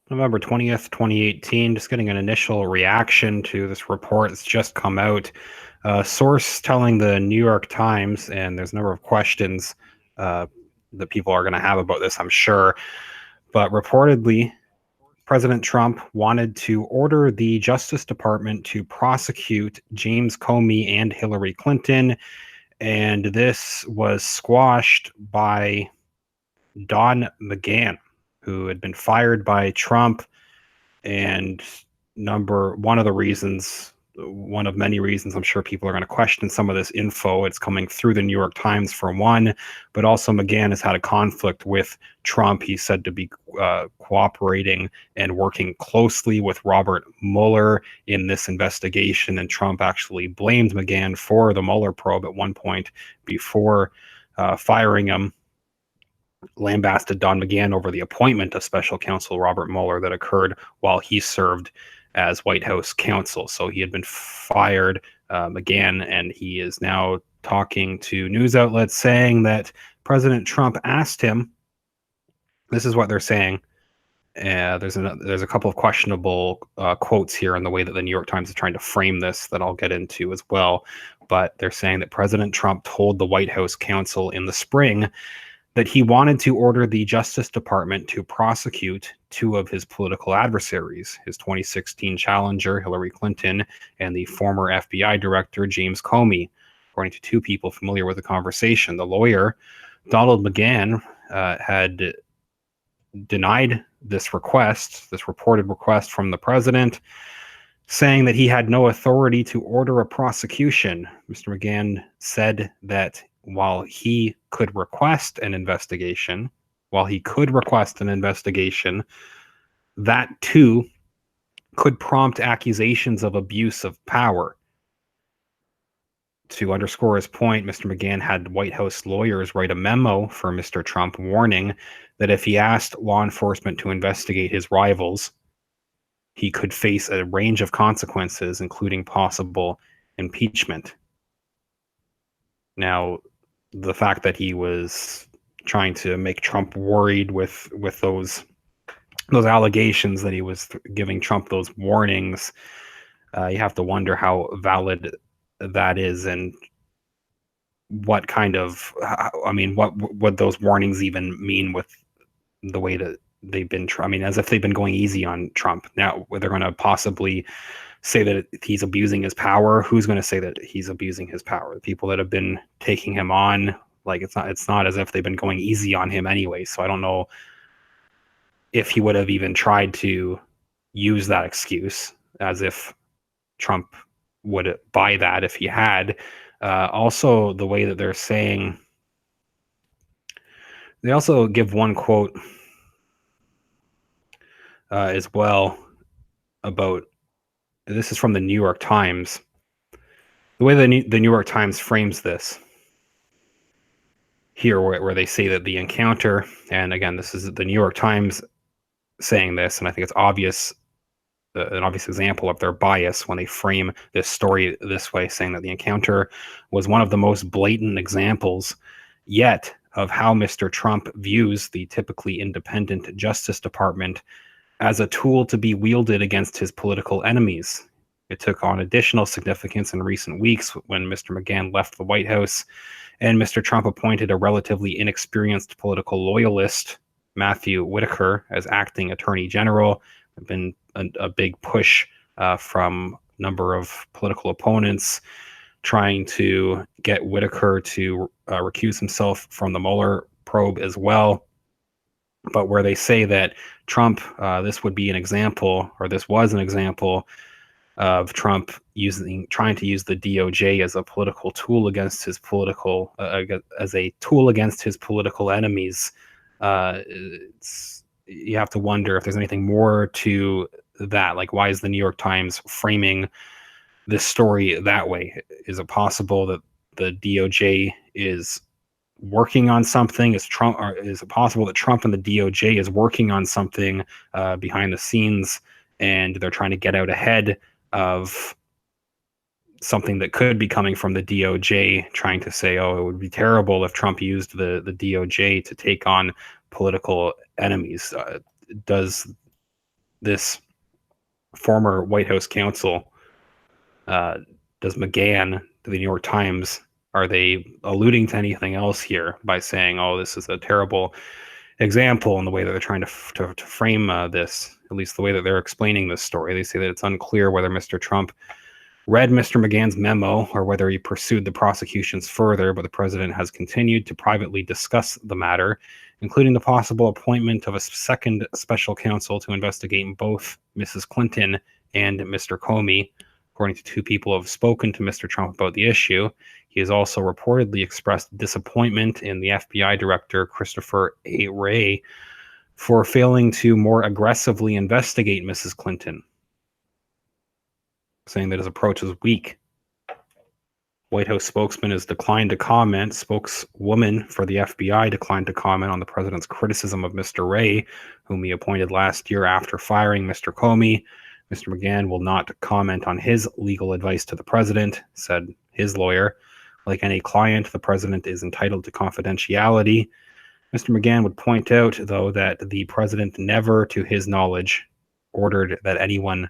November 20th, 2018, just getting an initial reaction to this report that's just come out. Source telling the New York Times, and there's a number of questions that people are going to have about this, I'm sure, but reportedly, President Trump wanted to order the Justice Department to prosecute James Comey and Hillary Clinton, and this was squashed by Don McGahn, who had been fired by Trump. And one of many reasons I'm sure people are going to question some of this info. It's coming through the New York Times for one, but also McGahn has had a conflict with Trump. He's said to be cooperating and working closely with Robert Mueller in this investigation, and Trump actually blamed McGahn for the Mueller probe at one point before firing him. Lambasted Don McGahn over the appointment of special counsel Robert Mueller that occurred while he served as White House counsel. So he had been fired, McGahn, and he is now talking to news outlets saying that President Trump asked him. This is what they're saying. There's a couple of questionable quotes here in the way that the New York Times is trying to frame this that I'll get into as well. But they're saying that President Trump told the White House counsel in the spring that he wanted to order the Justice Department to prosecute two of his political adversaries, his 2016 challenger, Hillary Clinton, and the former FBI director, James Comey, according to two people familiar with the conversation. The lawyer, Donald McGahn, had denied this reported request from the president, saying that he had no authority to order a prosecution. Mr. McGahn said that while he could request an investigation, that too could prompt accusations of abuse of power. To underscore his point, Mr. McGahn had White House lawyers write a memo for Mr. Trump warning that if he asked law enforcement to investigate his rivals, he could face a range of consequences, including possible impeachment. Now, the fact that he was trying to make Trump worried with those allegations, that he was giving Trump those warnings, you have to wonder how valid that is, and what kind of, what would those warnings even mean with the way that they've been, as if they've been going easy on Trump. Now, they're going to possibly say that he's abusing his power. Who's going to say that he's abusing his power? The people that have been taking him on, it's not as if they've been going easy on him anyway. So I don't know if he would have even tried to use that excuse, as if Trump would buy that if he had. Also, the way that they're saying, they also give one quote as well about, this is from the New York Times. The way the New York Times frames this here, where they say that the encounter, and again, this is the New York Times saying this, and I think it's obvious, an obvious example of their bias when they frame this story this way, saying that the encounter was one of the most blatant examples yet of how Mr. Trump views the typically independent Justice Department as a tool to be wielded against his political enemies. It took on additional significance in recent weeks when Mr. McGahn left the White House and Mr. Trump appointed a relatively inexperienced political loyalist, Matthew Whitaker, as acting attorney general. There's been a big push from a number of political opponents trying to get Whitaker to recuse himself from the Mueller probe as well. But where they say that Trump, this was an example of Trump trying to use the DOJ as a political tool against his political enemies. You have to wonder if there's anything more to that. Like, why is the New York Times framing this story that way? Is it possible that the DOJ is working on something? Is it possible that Trump and the DOJ is working on something behind the scenes, and they're trying to get out ahead of something that could be coming from the DOJ, trying to say, oh, it would be terrible if Trump used the DOJ to take on political enemies? Does this former White House counsel, does McGahn, the New York Times, are they alluding to anything else here by saying, oh, this is a terrible example in the way that they're trying to frame this, at least the way that they're explaining this story? They say that it's unclear whether Mr. Trump read Mr. McGahn's memo or whether he pursued the prosecutions further, but the president has continued to privately discuss the matter, including the possible appointment of a second special counsel to investigate both Mrs. Clinton and Mr. Comey. According to two people who have spoken to Mr. Trump about the issue, he has also reportedly expressed disappointment in the FBI director, Christopher A. Wray, for failing to more aggressively investigate Mrs. Clinton, saying that his approach is weak. White House spokesman has declined to comment. Spokeswoman for the FBI declined to comment on the president's criticism of Mr. Wray, whom he appointed last year after firing Mr. Comey. Mr. McGahn will not comment on his legal advice to the president, said his lawyer. Like any client, the president is entitled to confidentiality. Mr. McGahn would point out, though, that the president never, to his knowledge, ordered that anyone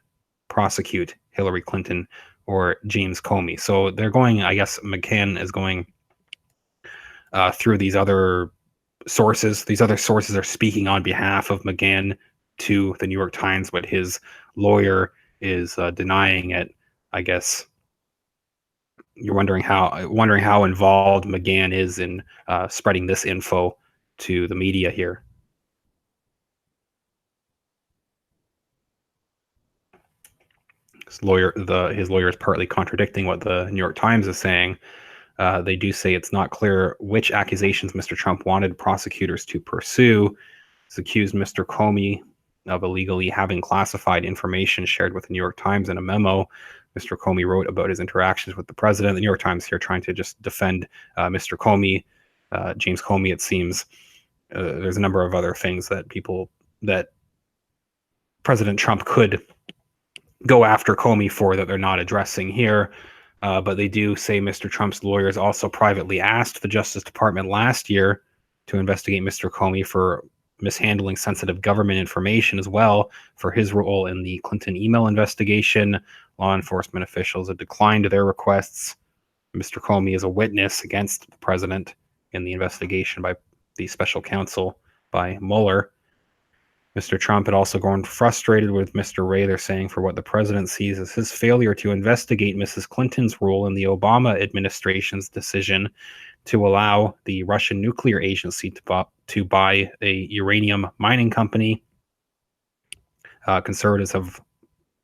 prosecute Hillary Clinton or James Comey. So they're going, I guess McGahn is going through these other sources. These other sources are speaking on behalf of McGahn to the New York Times, but his lawyer is denying it. I guess you're wondering how involved McGahn is in spreading this info to the media here. His lawyer is partly contradicting what the New York Times is saying. They do say it's not clear which accusations Mr. Trump wanted prosecutors to pursue. He's accused Mr. Comey of illegally having classified information shared with the New York Times in a memo. Mr. Comey wrote about his interactions with the president. The New York Times here trying to just defend Mr. Comey, James Comey, it seems. There's a number of other things that President Trump could go after Comey for that they're not addressing here. But they do say Mr. Trump's lawyers also privately asked the Justice Department last year to investigate Mr. Comey for mishandling sensitive government information as well for his role in the Clinton email investigation. Law enforcement officials have declined their requests. Mr. Comey is a witness against the president in the investigation by the special counsel by Mueller. Mr. Trump had also grown frustrated with Mr. Wray, they're saying, for what the president sees as his failure to investigate Mrs. Clinton's role in the Obama administration's decision to allow the Russian nuclear agency to buy a uranium mining company. Conservatives have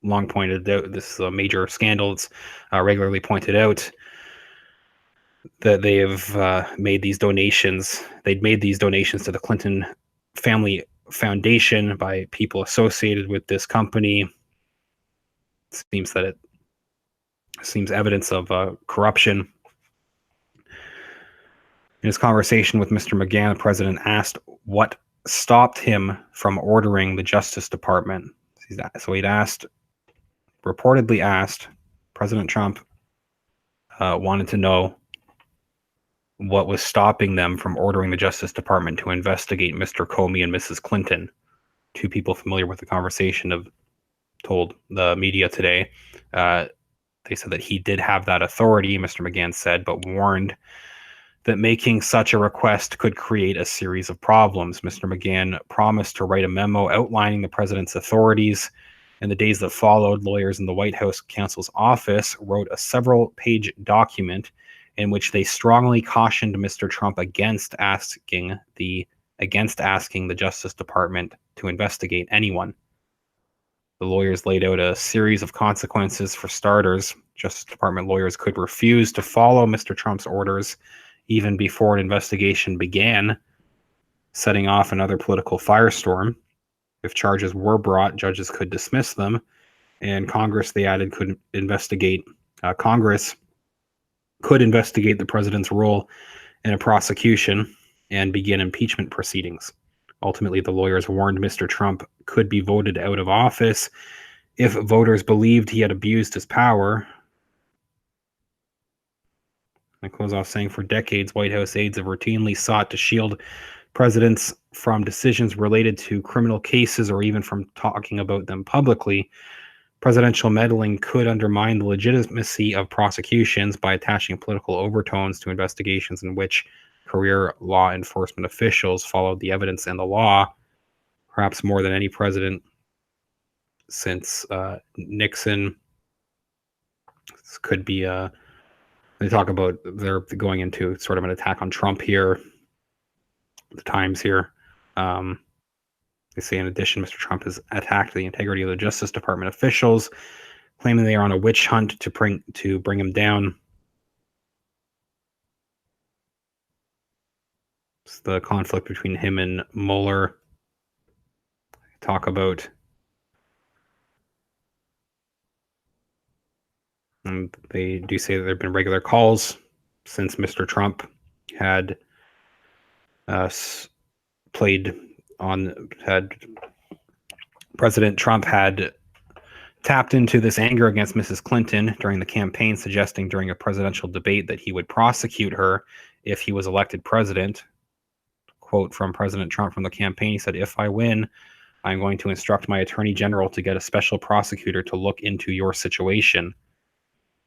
long pointed out this is a major scandal. It's regularly pointed out that they have made these donations. They'd made these donations to the Clinton family foundation by people associated with this company. It seems evidence of corruption. In his conversation with Mr. McGahn, the president asked what stopped him from ordering the Justice Department. So he'd reportedly asked, President Trump wanted to know what was stopping them from ordering the Justice Department to investigate Mr. Comey and Mrs. Clinton. Two people familiar with the conversation have told the media today. They said that he did have that authority, Mr. McGahn said, but warned that making such a request could create a series of problems. Mr. McGahn promised to write a memo outlining the president's authorities. In the days that followed, lawyers in the White House counsel's office wrote a several-page document in which they strongly cautioned Mr. Trump against asking the Justice Department to investigate anyone. The lawyers laid out a series of consequences. For starters, Justice Department lawyers could refuse to follow Mr. Trump's orders even before an investigation began, setting off another political firestorm. If charges were brought, judges could dismiss them, and Congress, they added, could investigate. Congress could investigate the president's role in a prosecution and begin impeachment proceedings. Ultimately, the lawyers warned Mr. Trump could be voted out of office if voters believed he had abused his power. I close off saying, for decades, White House aides have routinely sought to shield presidents from decisions related to criminal cases or even from talking about them publicly. Presidential meddling could undermine the legitimacy of prosecutions by attaching political overtones to investigations in which career law enforcement officials followed the evidence and the law, perhaps more than any president since Nixon. This could be they talk about they're going into sort of an attack on Trump here. The Times here. They say, in addition, Mr. Trump has attacked the integrity of the Justice Department officials, claiming they are on a witch hunt to bring him down. It's the conflict between him and Mueller. Talk about. And they do say that there have been regular calls since Mr. Trump had President Trump had tapped into this anger against Mrs. Clinton during the campaign, suggesting during a presidential debate that he would prosecute her if he was elected president. Quote from President Trump from the campaign, he said, "If I win, I'm going to instruct my attorney general to get a special prosecutor to look into your situation."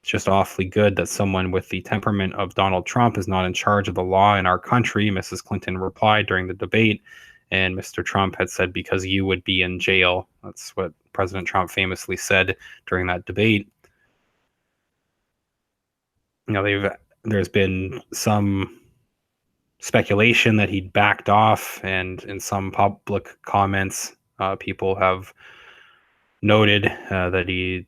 It's just awfully good that someone with the temperament of Donald Trump is not in charge of the law in our country, Mrs. Clinton replied during the debate. And Mr. Trump had said, because you would be in jail. That's what President Trump famously said during that debate. You know, there's been some speculation that he'd backed off, and in some public comments, people have noted that he'd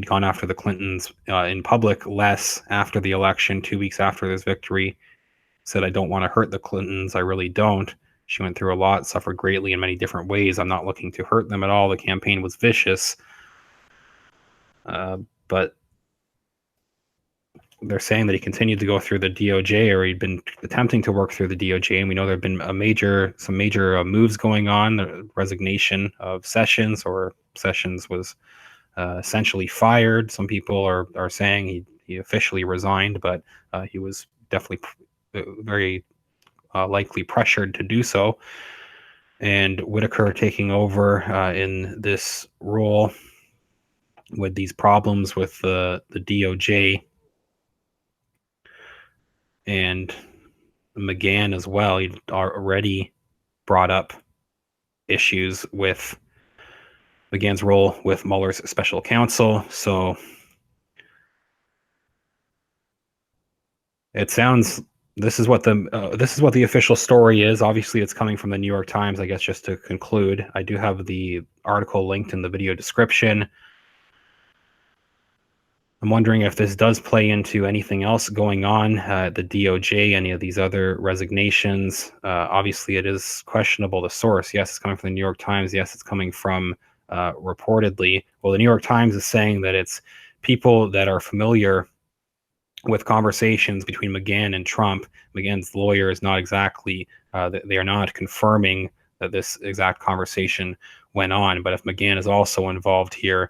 gone after the Clintons in public less after the election, 2 weeks after his victory. Said, "I don't want to hurt the Clintons. I really don't. She went through a lot, suffered greatly in many different ways. I'm not looking to hurt them at all. The campaign was vicious." But they're saying that he continued to go through the DOJ, or he'd been attempting to work through the DOJ. And we know there have been some major moves going on. The resignation of Sessions, or Sessions was essentially fired. Some people are saying he officially resigned, but he was definitely very likely pressured to do so. And Whitaker taking over in this role with these problems with the DOJ and McGahn as well. He'd already brought up issues with McGahn's role with Mueller's special counsel. So it sounds this is what the official story is. Obviously, it's coming from the New York Times. I guess just to conclude, I do have the article linked in the video description. I'm wondering if this does play into anything else going on at the DOJ, any of these other resignations. Obviously, it is questionable, the source. Yes, it's coming from the New York Times. Yes, it's coming from reportedly. Well, the New York Times is saying that it's people that are familiar with conversations between McGahn and Trump. McGahn's lawyer is not exactly, they are not confirming that this exact conversation went on. But if McGahn is also involved here,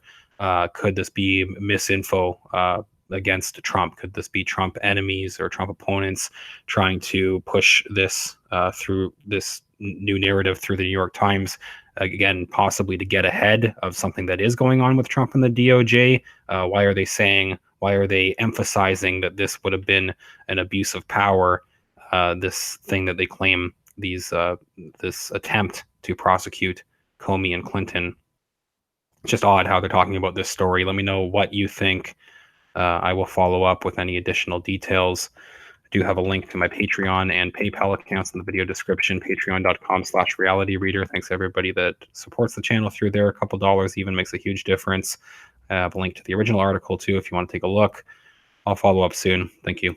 could this be misinfo against Trump? Could this be Trump enemies or Trump opponents trying to push this through this new narrative through the New York Times? Again, possibly to get ahead of something that is going on with Trump and the DOJ. Why are they emphasizing that this would have been an abuse of power? This thing that they claim this attempt to prosecute Comey and Clinton. It's just odd how they're talking about this story. Let me know what you think. I will follow up with any additional details. I do have a link to my Patreon and PayPal accounts in the video description, patreon.com/realityreader. Thanks to everybody that supports the channel through there. A couple dollars even makes a huge difference. I have a link to the original article too if you want to take a look. I'll follow up soon. Thank you.